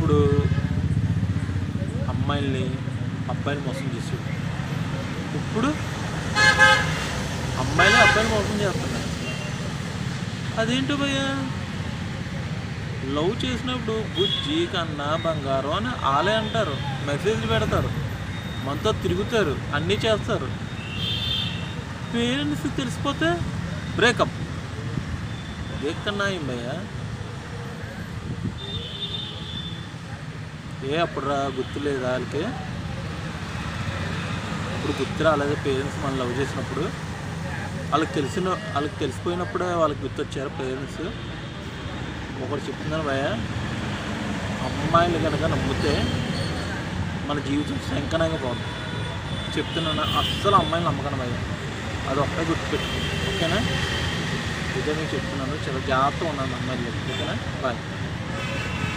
ఒకప్పుడు అమ్మాయిల్ని అబ్బాయిలు మోసం చేసేవి, ఇప్పుడు అమ్మాయిలే అబ్బాయిలు మోసం చేస్తున్నారు. అదేంటో భయ్యా, లవ్ చేసినప్పుడు బుజ్జి కన్నా బంగారం అని వాళ్ళే అంటారు, మెసేజ్లు పెడతారు, మనతో తిరుగుతారు, అన్నీ చేస్తారు. పేరెంట్స్ తెలిసిపోతే బ్రేకప్. ఎక్కడన్నా భయ్యా అప్పుడు గుర్తులేదు వాళ్ళకి, ఇప్పుడు గుర్తు రాలేదు. పేరెంట్స్ మనం లవ్ చేసినప్పుడు వాళ్ళకి తెలిసిపోయినప్పుడే వాళ్ళకి గుర్తొచ్చారు పేరెంట్స్. ఒకటి చెప్తున్నాను భయ్యా, అమ్మాయిలు కనుక నమ్మితే మన జీవితం శంకనంగా పోతుంది. చెప్తున్నాను, అస్సలు అమ్మాయిలు నమ్మకండి భయ్యా, అది ఒక్కటే గుర్తుపెట్టుకోండి. ఓకేనా? ఇదే నేను చెప్తున్నాను, చాలా జాగ్రత్తగా ఉన్నాను అమ్మాయిలు. ఓకేనా? బాయ్.